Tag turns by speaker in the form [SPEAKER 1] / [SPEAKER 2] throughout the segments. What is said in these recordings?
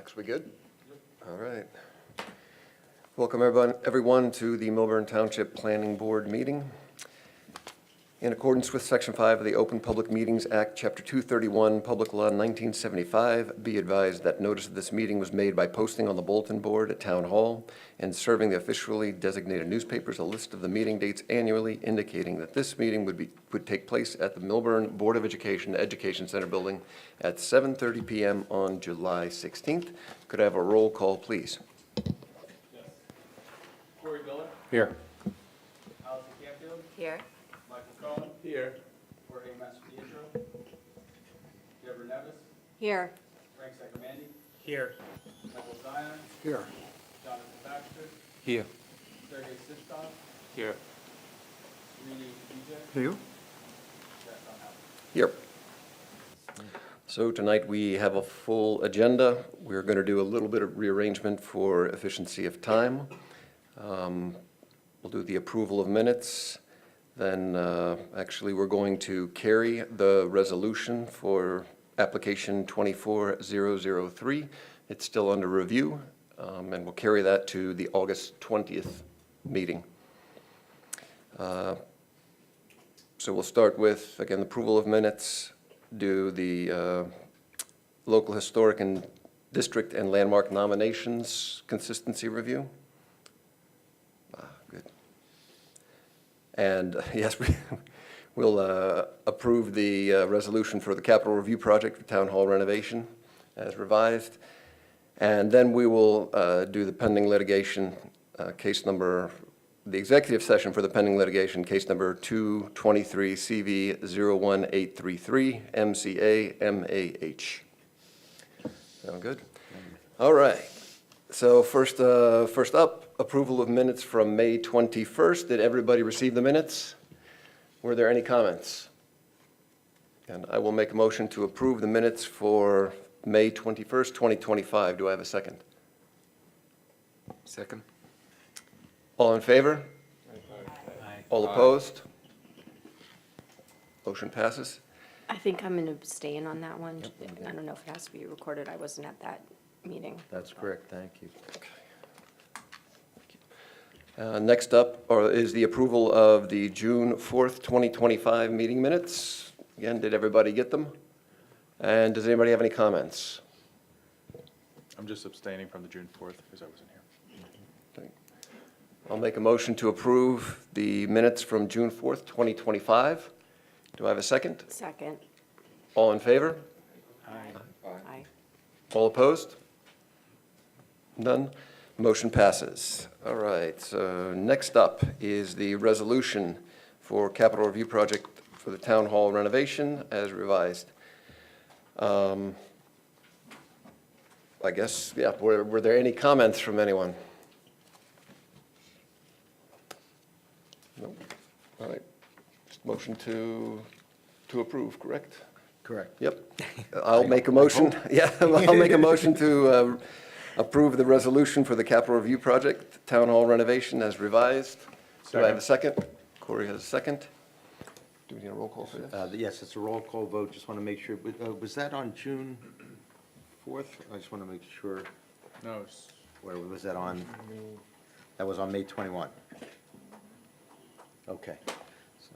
[SPEAKER 1] Alex, we good? All right. Welcome everyone to the Millburn Township Planning Board meeting. In accordance with Section 5 of the Open Public Meetings Act, Chapter 231, Public Law 1975, be advised that notice of this meeting was made by posting on the bulletin board at Town Hall and serving the officially designated newspapers a list of the meeting dates annually, indicating that this meeting would take place at the Millburn Board of Education Center building at 7:30 p.m. on July 16th. Could I have a roll call, please?
[SPEAKER 2] Yes. Corey Miller,
[SPEAKER 3] Here.
[SPEAKER 2] Allison Canfield,
[SPEAKER 4] Here.
[SPEAKER 2] Michael Cohen. Here. Jorge Mastrietro. Deborah Nevis,
[SPEAKER 4] Here.
[SPEAKER 2] Frank Sacramandi,
[SPEAKER 3] Here.
[SPEAKER 2] Michael Zion,
[SPEAKER 3] Here.
[SPEAKER 2] Jonathan Baxter,
[SPEAKER 3] Here.
[SPEAKER 2] Sergey Sichkov,
[SPEAKER 3] Here.
[SPEAKER 2] Srini DJ,
[SPEAKER 3] Here.
[SPEAKER 2] Jeff Dunham.
[SPEAKER 1] Here. So tonight we have a full agenda. We're going to do a little bit of rearrangement for efficiency of time. We'll do the approval of minutes. Then actually we're going to carry the resolution for application 24003. It's still under review, and we'll carry that to the August 20th meeting. So we'll start with, again, the approval of minutes, do the local historic and district and landmark nominations consistency review. Good. And yes, we'll approve the resolution for the capital review project for town hall renovation as revised. And then we will do the pending litigation case number, the executive session for the pending litigation, case number 223 CV 01833 MCA MAH. Sound good? All right. So first up, approval of minutes from May 21st. Did everybody receive the minutes? Were there any comments? And I will make a motion to approve the minutes for May 21st, 2025. Do I have a second?
[SPEAKER 3] Second.
[SPEAKER 1] All in favor?
[SPEAKER 3] Aye.
[SPEAKER 1] All opposed? Motion passes.
[SPEAKER 4] I think I'm going to abstain on that one. I don't know if it has to be recorded. I wasn't at that meeting.
[SPEAKER 5] That's correct, thank you.
[SPEAKER 1] Next up is the approval of the June 4th, 2025 meeting minutes. Again, did everybody get them? And does anybody have any comments?
[SPEAKER 3] I'm just abstaining from the June 4th because I wasn't here.
[SPEAKER 1] Okay. I'll make a motion to approve the minutes from June 4th, 2025. Do I have a second?
[SPEAKER 4] Second.
[SPEAKER 1] All in favor?
[SPEAKER 4] Aye.
[SPEAKER 1] All opposed? None? Motion passes. All right, so next up is the resolution for capital review project for the town hall renovation as revised. I guess, yeah, were there any comments from anyone? No. All right, just motion to approve, correct?
[SPEAKER 5] Correct.
[SPEAKER 1] Yep. I'll make a motion, yeah, I'll make a motion to approve the resolution for the capital review project, town hall renovation as revised. Do I have a second? Corey has a second. Do we need a roll call for this?
[SPEAKER 5] Yes, it's a roll call vote, just want to make sure, was that on June 4th? I just want to make sure,
[SPEAKER 3] No, it's
[SPEAKER 5] where was that on? That was on May 21. Okay. So,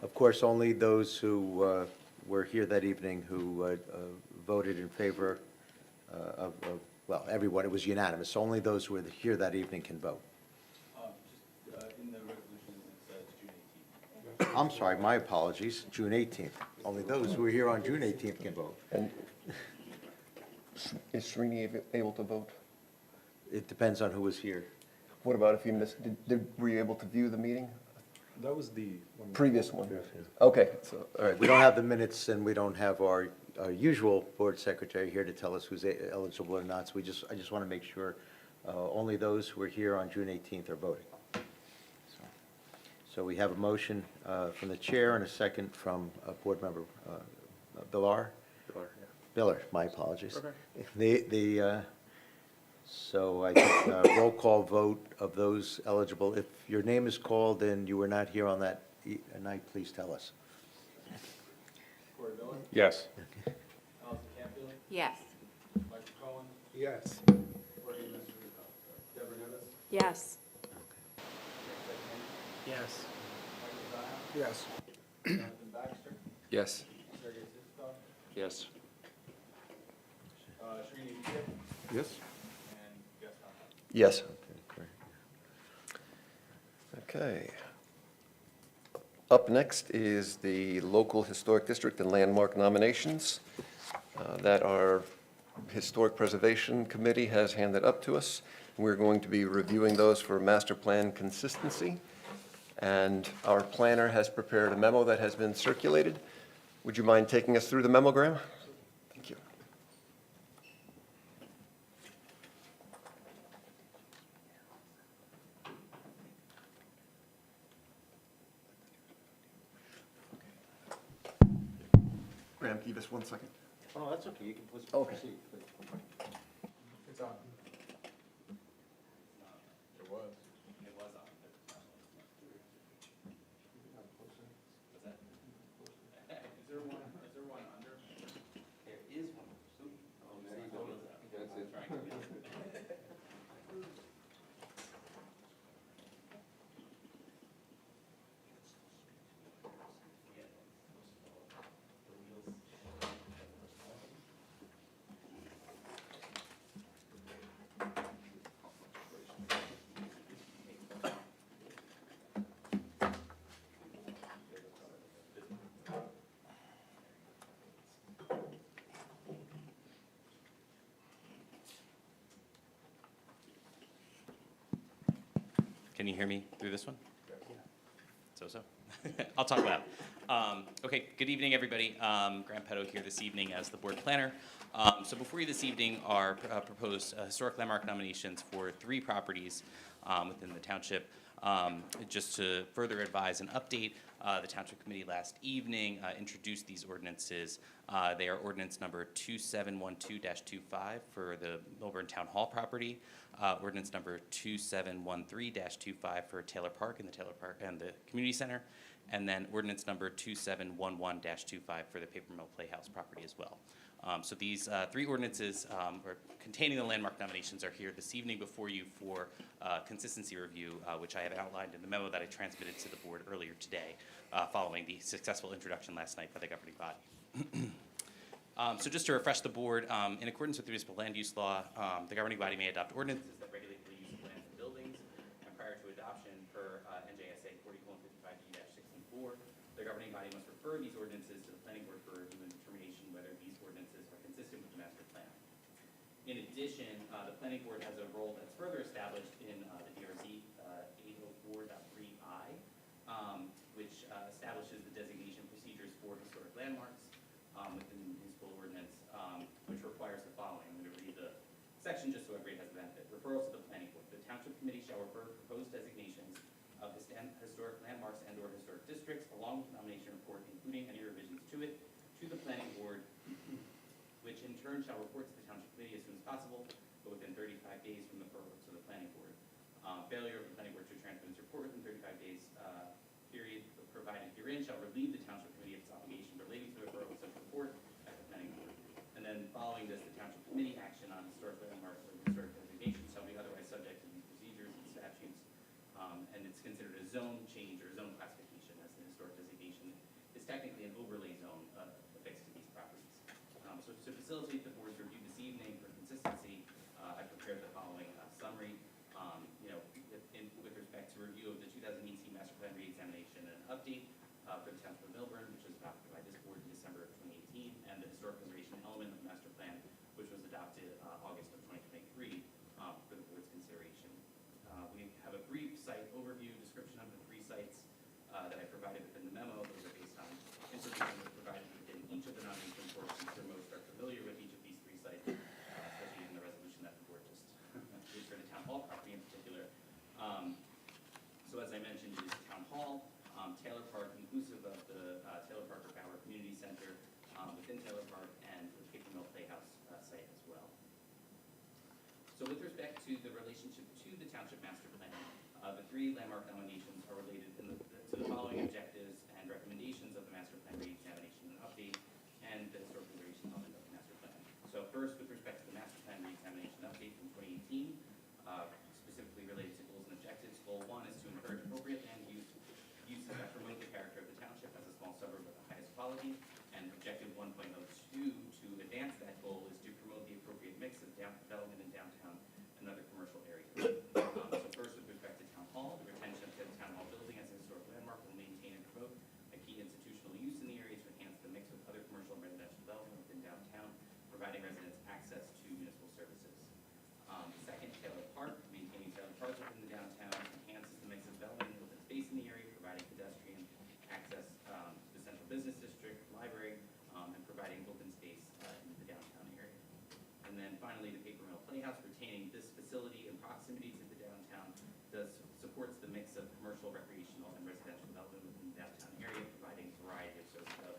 [SPEAKER 5] of course, only those who were here that evening who voted in favor of, well, everyone, it was unanimous, only those who were here that evening can vote.
[SPEAKER 2] In the resolution, it says June 18th.
[SPEAKER 5] I'm sorry, my apologies, June 18th. Only those who were here on June 18th can vote.
[SPEAKER 1] And is Srini able to vote?
[SPEAKER 5] It depends on who was here.
[SPEAKER 1] What about if you missed, were you able to view the meeting?
[SPEAKER 3] that was the one.
[SPEAKER 1] Previous one? Okay, so, all right.
[SPEAKER 5] We don't have the minutes, and we don't have our usual board secretary here to tell us who's eligible or not, so I just want to make sure only those who are here on June 18th are voting. So we have a motion from the chair and a second from board member Biller. Biller, my apologies.
[SPEAKER 3] Okay.
[SPEAKER 5] So I think roll call vote of those eligible. If your name is called and you were not here on that night, please tell us.
[SPEAKER 2] Corey Miller,
[SPEAKER 3] Yes.
[SPEAKER 2] Allison Canfield,
[SPEAKER 4] Yes.
[SPEAKER 2] Michael Michael Cohen,
[SPEAKER 6] Yes.
[SPEAKER 2] Jorge Mr. Deborah Nevis,
[SPEAKER 4] Yes.
[SPEAKER 2] Rick Beckman,
[SPEAKER 6] Yes.
[SPEAKER 2] Michael Zion,
[SPEAKER 6] Yes.
[SPEAKER 2] Jonathan Baxter,
[SPEAKER 1] Yes.
[SPEAKER 2] Sergey Siskov,
[SPEAKER 3] Yes.
[SPEAKER 2] Srini Vijay,
[SPEAKER 6] Yes.
[SPEAKER 2] and Gaston Hutton.
[SPEAKER 1] Yes.
[SPEAKER 5] Okay, great.
[SPEAKER 1] Okay. Up next is the local historic district and landmark nominations that our Historic Preservation Committee has handed up to us. We're going to be reviewing those for master plan consistency. And our planner has prepared a memo that has been circulated. Would you mind taking us through the memo, Graham? Thank you. Graham, give us 1 second.
[SPEAKER 5] Oh, that's okay, you can
[SPEAKER 1] Okay.
[SPEAKER 5] proceed.
[SPEAKER 6] It's on.
[SPEAKER 2] It was. It was on. Is there one under?
[SPEAKER 7] There is one.
[SPEAKER 2] That's it.
[SPEAKER 7] Can you hear me through this one? So. I'll talk loud. Okay, good evening, everybody. Graham Petto here this evening as the board planner. So before you this evening are proposed historic landmark nominations for 3 properties within the township. Just to further advise and update, the Township Committee last evening introduced these ordinances. They are ordinance number 2712-25 for the Milburn Town Hall property, ordinance number 2713-25 for Taylor Park and the Community Center, and then ordinance number 2711-25 for the Paper Mill Playhouse property as well. So these 3 ordinances or containing the landmark nominations are here this evening before you for consistency review, which I have outlined in the memo that I transmitted to the board earlier today, following the successful introduction last night by the governing body. So just to refresh the board, in accordance with the municipal land use law, the governing body may adopt ordinances that regulate the use of lands and buildings, and prior to adoption per NJSA 40:55D-64, the governing body must refer these ordinances to the planning board for review and determination whether these ordinances are consistent with the master plan. In addition, the planning board has a role that's further established in the DRZ 804.3I, which establishes the designation procedures for historic landmarks within the municipal ordinance, which requires the following. I'm going to read the section just so everybody has the benefit. Referrals to the planning board. The township committee shall refer proposed designations of historic landmarks and/or historic districts along with the nomination report, including any revisions to it, to the planning board, which in turn shall report to the township committee as soon as possible, but within 35 days from the referral to the planning board. Failure of the planning board to transmit its report within 35 days period provided herein shall relieve the township committee of its obligation relating to the referral of such report at the planning board. And then following this, the township committee action on historic landmarks or historic designations shall be otherwise subject to these procedures and statutes. And it's considered a zone change or zone classification, as the historic designation is technically an overlay zone affixed to these properties. So to facilitate the board's review this evening for consistency, I prepared the following summary. With respect to review of the 2018 Master Plan Reexamination and Update for the Township of Milburn, which was adopted by this board in December of 2018, and the historic preservation element of the Master Plan, which was adopted August of 2023 for the board's consideration. We have a brief site overview description of the 3 sites that I provided within the memo. Those are based on information that was provided within each of the nomination reports. I'm sure most are familiar with each of these 3 sites, especially in the resolution that the board just used for the town hall property in particular. So as I mentioned, it is Town Hall, Taylor Park, inclusive of the Taylor Park or Bauer Community Center within Taylor Park, and the Paper Mill Playhouse site as well. So with respect to the relationship to the Township Master Plan, the 3 landmark nominations are related to the following objectives and recommendations of the Master Plan Reexamination and Update and the historic preservation element of the Master Plan. So first, with respect to the Master quality. And objective 1.02 to advance that goal is to promote the appropriate mix of development in downtown and other commercial areas. So first, with respect to Town Hall, the retention of the Town Hall building as a historic landmark will maintain and promote a key institutional use in the area to enhance the mix with other commercial and residential development within downtown, providing residents access to municipal services. Second, Taylor Park, maintaining Taylor Park within the downtown enhances the mix of development and open space in the area, providing pedestrian access to the central business district, library, and providing open space in the downtown area. And then finally, the Paper Mill Playhouse, retaining this facility in proximity to the downtown supports the mix of commercial, recreational, and residential development within the downtown area, providing a variety of sorts of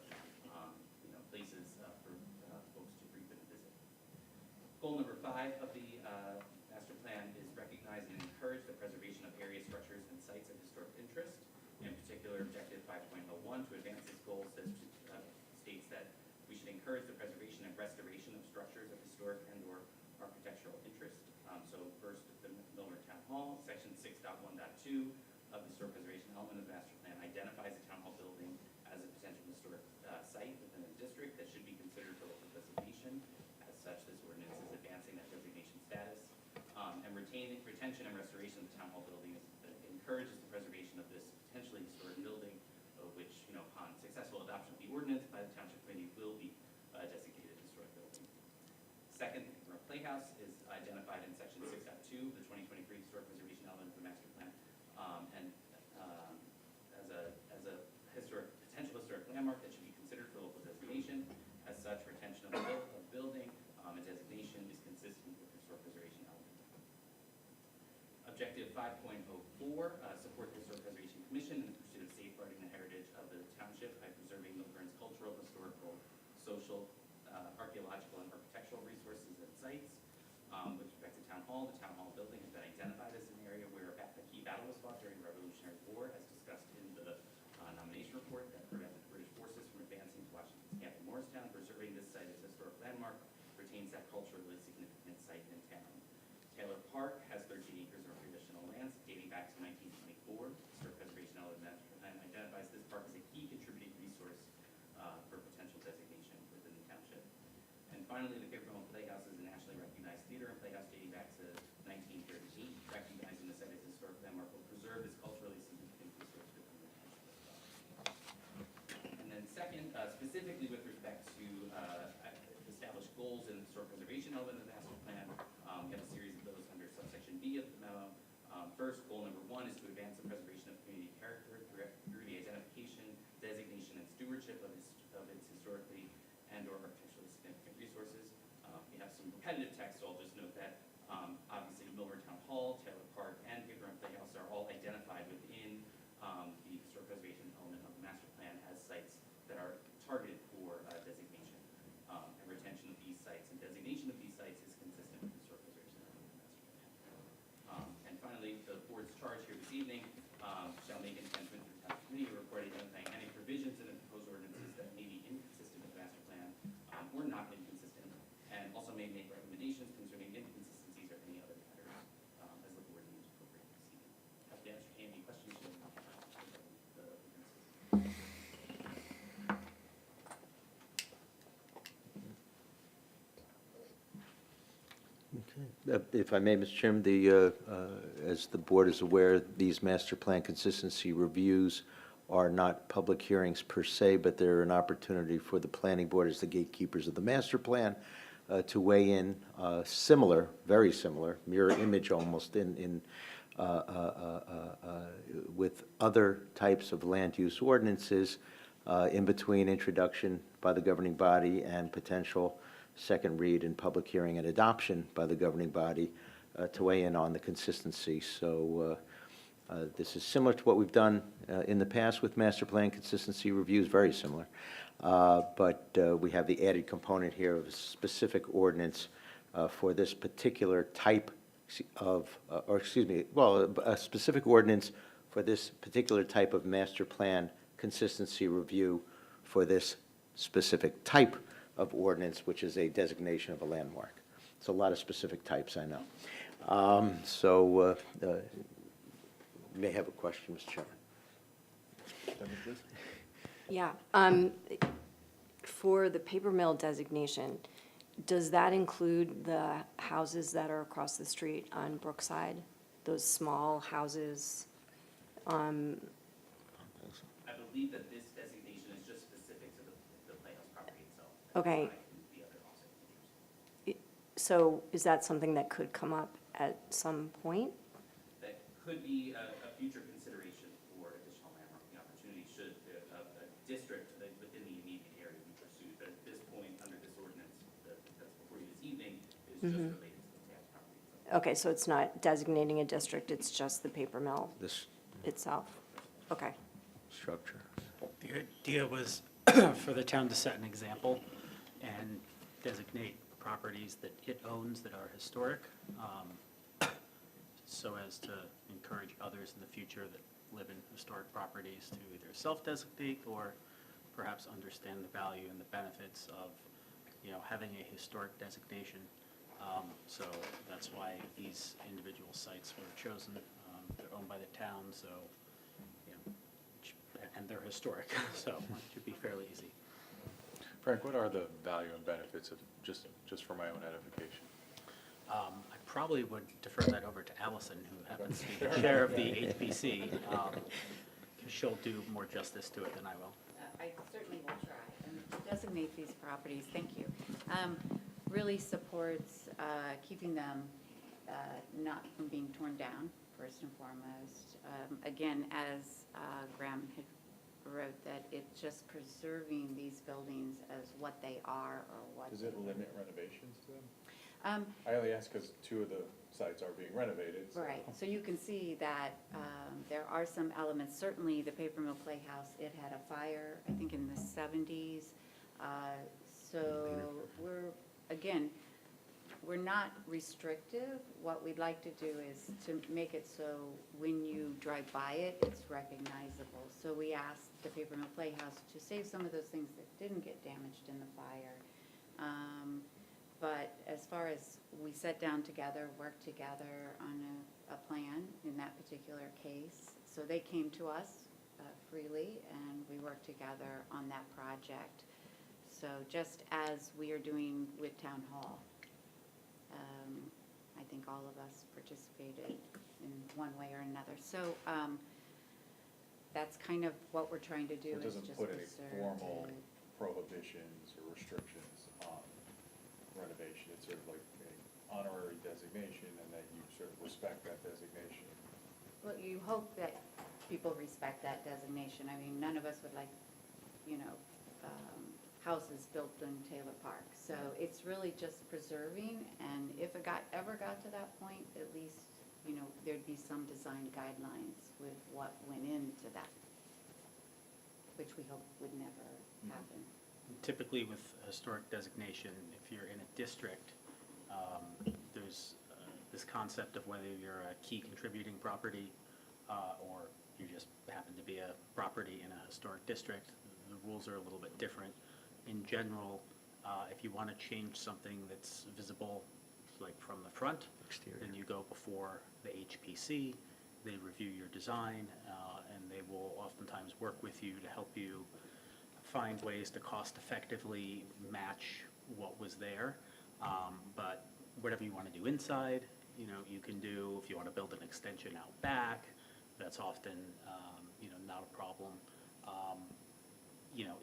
[SPEAKER 7] places for folks to frequent and visit. Goal number 5 of the master plan is recognize and encourage the preservation of area structures and sites of historic interest. In particular, objective 5.01 to advance this goal states that we should encourage the preservation and restoration of structures of historic and/or architectural interest. So first, the Millburn Town Hall, section 6.1.2 of the historic preservation element of the master plan identifies the town hall building as a potential historic site within a district that should be considered for local designation. As such, this ordinance is advancing that designation status. And retention and restoration of the town hall building encourages the preservation of this potentially historic building, which, upon successful adoption of the ordinance by the township committee, will be designated historic building. Second, the Paper Mill Playhouse is identified in section 6.2 of the 2023 historic preservation element of the master plan, and as a potential historic landmark that should be considered for local designation. As such, retention of the building and designation is consistent with the historic preservation element. Objective 5.04, support the Historic Preservation Commission in the pursuit of safeguarding the heritage of the township by preserving Millburn's cultural, historical, social, archaeological, and architectural resources and sites. With respect to Town Hall, the Town Hall building has been identified as an area where a key battle was fought during the Revolutionary War, as discussed in the nomination report that prevented British forces from advancing to Washington's camp in Morristown. Preserving this site as a historic landmark retains that culturally significant site in town. Taylor Park has 13 acres of traditional lands dating back to 1924. Historic preservation element master plan identifies this park as a key contributing resource for potential designation within the township. And finally, the Paper Mill Playhouse is a nationally recognized theater and playhouse dating back to 1938. Recognizing the site as a historic landmark will preserve this culturally significant resource within the township as well. And then second, specifically with respect to established goals in the historic preservation element of the master plan, we have a series of those under subsection B of the memo. First, goal number 1 is to advance the preservation of community character through the identification, designation, and stewardship of its historically and/or architecturally significant resources. We have some repetitive text, so I'll just note that obviously Millburn Town Hall, Taylor Park, and Paper Mill Playhouse are all identified within the historic preservation element of the master plan as sites that are targeted for designation. And retention of these sites and designation of these sites is consistent with the historic preservation element of the master plan. And finally, the board's charge here this evening shall make intention to the town committee to report identifying any provisions in the proposed ordinances that may be inconsistent with the master plan or not inconsistent, and also may make recommendations concerning inconsistencies or any other matters as the board deems appropriate this evening. Happy to answer any questions you have about the ordinances.
[SPEAKER 5] If I may, Mr. Chairman, as the board is aware, these master plan consistency reviews are not public hearings per se, but they're an opportunity for the planning board as the gatekeepers of the master plan to weigh in similar, very similar, mirror image almost with other types of land use ordinances in between introduction by the governing body and potential second read and public hearing and adoption by the governing body to weigh in on the consistency. So this is similar to what we've done in the past with master plan consistency reviews, very similar. But we have the added component here of a specific ordinance for this particular type of, a specific ordinance for this particular type of master plan consistency review for this specific type of ordinance, which is a designation of a landmark. It's a lot of specific types, I know. You may have a question, Mr. Chairman.
[SPEAKER 4] Yeah, For the paper mill designation, does that include the houses that are across the street on Brookside? Those small houses?
[SPEAKER 7] I believe that this designation is just specific to the Playhouse property itself.
[SPEAKER 4] Okay.
[SPEAKER 7] The other offset features.
[SPEAKER 4] So is that something that could come up at some point?
[SPEAKER 7] That could be a future consideration for additional landmarking opportunities should a district within the immediate area be pursued. But at this point, under this ordinance that's before you this evening, is just related to the Playhouse property itself.
[SPEAKER 4] Okay, so it's not designating a district, it's just the paper mill
[SPEAKER 5] This
[SPEAKER 4] itself? Okay.
[SPEAKER 5] structure.
[SPEAKER 8] The idea was for the town to set an example and designate properties that it owns that are historic, so as to encourage others in the future that live in historic properties to either self-designate or perhaps understand the value and the benefits of, having a historic designation. So that's why these individual sites were chosen. They're owned by the town, so, and they're historic, so it should be fairly easy.
[SPEAKER 3] Frank, what are the value and benefits of, just for my own edification?
[SPEAKER 8] I probably would defer that over to Allison, who happens to be the chair of the HPC, because she'll do more justice to it than I will.
[SPEAKER 9] I certainly will try and designate these properties, thank you. Really supports keeping them not from being torn down, first and foremost. Again, as Graham had wrote, that it's just preserving these buildings as what they are or what.
[SPEAKER 3] Does it limit renovations to them?
[SPEAKER 9] Um,
[SPEAKER 3] I only ask because 2 of the sites are being renovated. so-
[SPEAKER 9] Right, so you can see that there are some elements, certainly the Paper Mill Playhouse, it had a fire, I think in the 70s. So we're not restrictive. What we'd like to do is to make it so when you drive by it, it's recognizable. So we asked the Paper Mill Playhouse to save some of those things that didn't get damaged in the fire. But as far as we sat down together, worked together on a plan in that particular case. So they came to us freely and we worked together on that project. So just as we are doing with Town Hall, I think all of us participated in one way or another. So that's kind of what we're trying to do
[SPEAKER 3] It
[SPEAKER 9] is
[SPEAKER 3] doesn't
[SPEAKER 9] just
[SPEAKER 3] put any
[SPEAKER 9] preserve
[SPEAKER 3] formal
[SPEAKER 9] it.
[SPEAKER 3] prohibitions or restrictions on renovation. It's sort of like an honorary designation and that you sort of respect that designation.
[SPEAKER 9] Well, you hope that people respect that designation. I mean, none of us would like, houses built in Taylor Park. So it's really just preserving, and if it ever got to that point, at least, there'd be some design guidelines with what went into that, which we hope would never happen.
[SPEAKER 8] Typically with historic designation, if you're in a district, there's this concept of whether you're a key contributing property or you just happen to be a property in a historic district. The rules are a little bit different. In general, if you want to change something that's visible, like from the front, then you go before the HPC, they review your design, and they will oftentimes work with you to help you find ways to cost effectively match what was there. But whatever you want to do inside, you can do. If you want to build an extension out back, that's often, not a problem.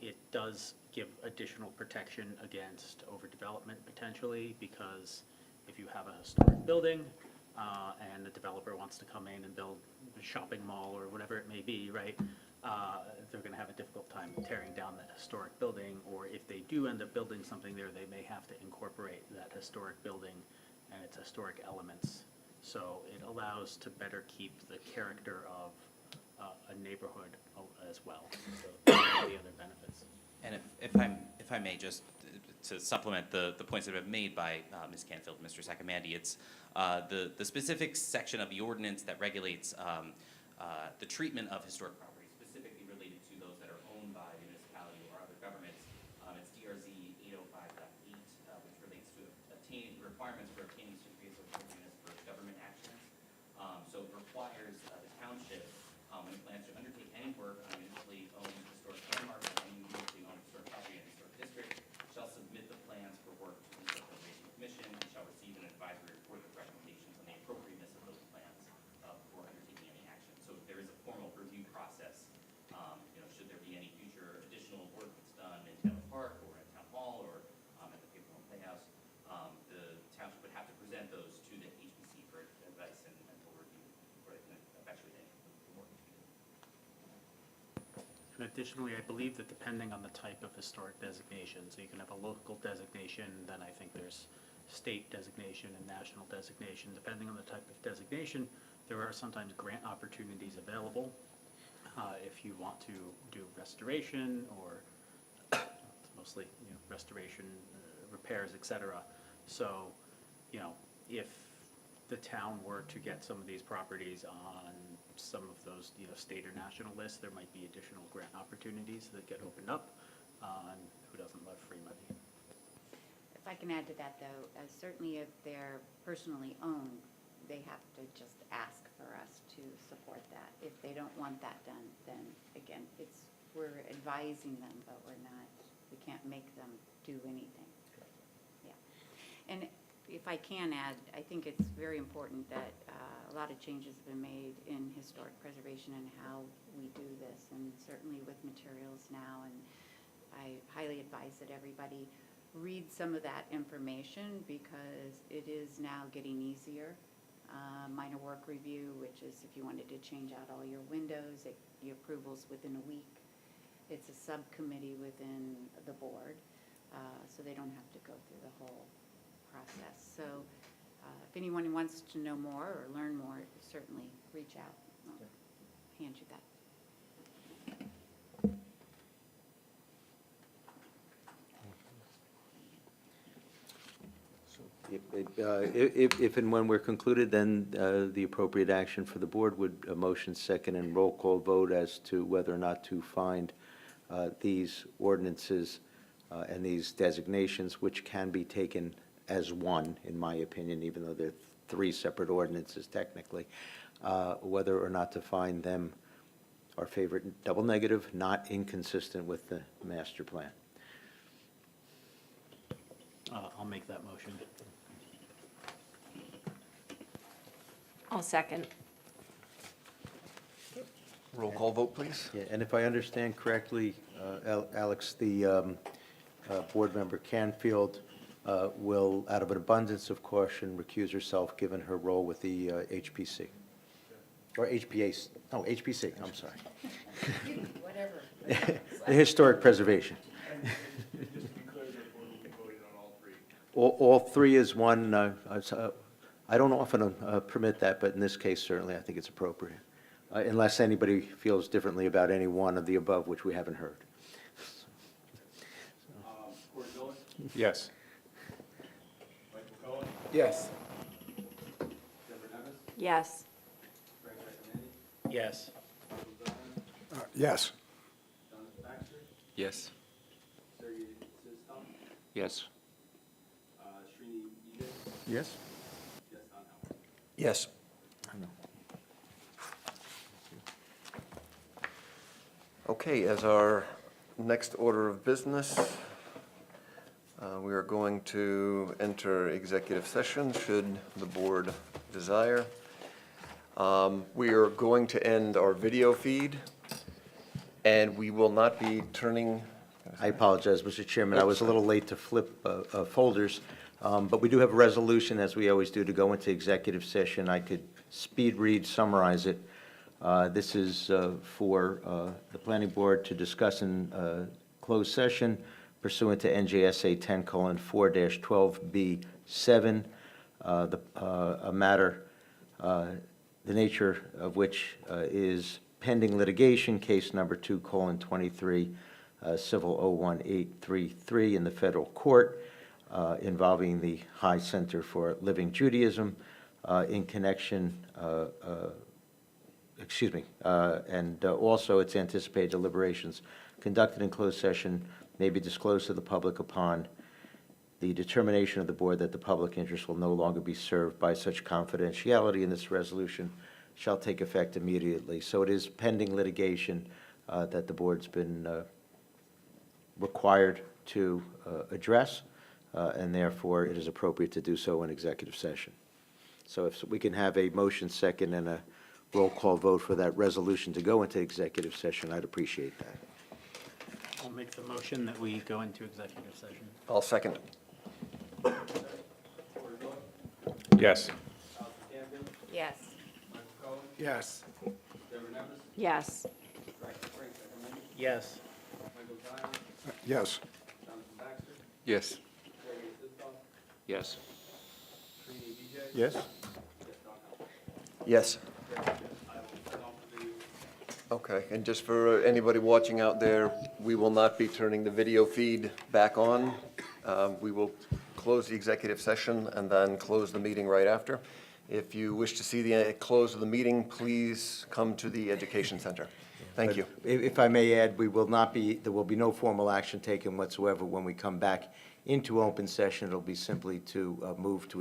[SPEAKER 8] It does give additional protection against overdevelopment potentially, because if you have a historic building and the developer wants to come in and build a shopping mall or whatever it may be, right, they're going to have a difficult time tearing down that historic building, or if they do end up building something there, they may have to incorporate that historic building and its historic elements. So it allows to better keep the character of a neighborhood as well. So those are the other benefits.
[SPEAKER 7] And if I may, just to supplement the points that have been made by Ms. Canfield and Mr. Saccomandi, it's the specific section of the ordinance that regulates the treatment of historic properties, specifically related to those that are owned by the municipality or other governments. It's DRZ 805.8, which relates to requirements for obtaining certificates of appropriateness for government actions. So it requires the township, when it plans to undertake any work on municipally owned historic landmarks or any municipally owned historic property in a historic district,
[SPEAKER 8] Additionally, I believe that depending on the type of historic designation, so you can have a local designation, then I think there's state designation and national designation. Depending on the type of designation, there are sometimes grant opportunities available if you want to do restoration or mostly, restoration, repairs, et cetera. So, if the town were to get some of these properties on some of those, state or national lists, there might be additional grant opportunities that get opened up. And who doesn't love free money?
[SPEAKER 9] If I can add to that, though, certainly if they're personally owned, they have to just ask for us to support that. If they don't want that done, then again, we're advising them, but we can't make them do anything. Yeah. And if I can add, I think it's very important that a lot of changes have been made in historic preservation and how we do this, and certainly with materials now, and I highly advise that everybody read some of that information because it is now getting easier. Minor work review, which is if you wanted to change out all your windows, your approval's within a week. It's a subcommittee within the board, so they don't have to go through the whole process. So if anyone wants to know more or learn more, certainly reach out. I'll hand you that.
[SPEAKER 5] If and when we're concluded, then the appropriate action for the board would a motion second and roll call vote as to whether or not to find these ordinances and these designations, which can be taken as one, in my opinion, even though they're three separate ordinances technically, whether or not to find them our favorite double negative, not inconsistent with the master plan.
[SPEAKER 8] I'll make that motion.
[SPEAKER 4] I'll second.
[SPEAKER 1] Roll call vote, please.
[SPEAKER 5] Yeah, and if I understand correctly, Alex, the board member Canfield will, out of an abundance of caution, recuse herself given her role with the HPC. Or HPA, no, HPC, I'm sorry.
[SPEAKER 9] Whatever.
[SPEAKER 5] The Historic Preservation.
[SPEAKER 3] Just to be clear, the board will be voting on all three.
[SPEAKER 5] All three is one, I don't often permit that, but in this case, certainly, I think it's appropriate. Unless anybody feels differently about any one of the above, which we haven't heard.
[SPEAKER 2] Corey Miller,
[SPEAKER 3] Yes.
[SPEAKER 2] Michael Cohen,
[SPEAKER 6] Yes.
[SPEAKER 2] Deborah Nevis,
[SPEAKER 4] Yes.
[SPEAKER 2] Frank Racanelli,
[SPEAKER 8] Yes.
[SPEAKER 2] Michael Donovan,
[SPEAKER 6] Yes.
[SPEAKER 2] Dennis Baxter,
[SPEAKER 3] Yes.
[SPEAKER 2] Sergey Siston,
[SPEAKER 3] Yes.
[SPEAKER 2] Srini Ede,
[SPEAKER 5] Yes?
[SPEAKER 2] yes, Don Howard.
[SPEAKER 1] Yes. Okay, as our next order of business, we are going to enter executive session, should the board desire. We are going to end our video feed, and we will not be turning.
[SPEAKER 5] I apologize, Mr. Chairman, I was a little late to flip folders, but we do have a resolution, as we always do, to go into executive session. I could speed read, summarize it. This is for the planning board to discuss in closed session pursuant to NJSA 10:4-12B7, a matter, the nature of which is pending litigation, case number 2:23, Civil 01833 in the federal court, involving the High Center for Living Judaism in connection, and also its anticipated deliberations conducted in closed session may be disclosed to the public upon the determination of the board that the public interest will no longer be served by such confidentiality, and this resolution shall take effect immediately. So it is pending litigation that the board's been required to address, and therefore it is appropriate to do so in executive session. So if we can have a motion second and a roll call vote for that resolution to go into executive session, I'd appreciate that.
[SPEAKER 8] I'll make the motion that we go into executive session.
[SPEAKER 1] I'll second.
[SPEAKER 2] Corey Miller,
[SPEAKER 3] Yes.
[SPEAKER 2] Allison Canfield,
[SPEAKER 9] Yes.
[SPEAKER 2] Michael Cohen,
[SPEAKER 6] Yes.
[SPEAKER 2] Deborah Nevis,
[SPEAKER 4] Yes.
[SPEAKER 2] Frank Racanelli,
[SPEAKER 8] Yes.
[SPEAKER 6] Yes.
[SPEAKER 1] Yes.
[SPEAKER 2] Yes.
[SPEAKER 6] Yes?
[SPEAKER 1] Yes. Okay, and just for anybody watching out there, we will not be turning the video feed back on. We will close the executive session and then close the meeting right after. If you wish to see the close of the meeting, please come to the Education Center. Thank you.
[SPEAKER 5] If I may add, there will be no formal action taken whatsoever when we come back into open session. It'll be simply to move to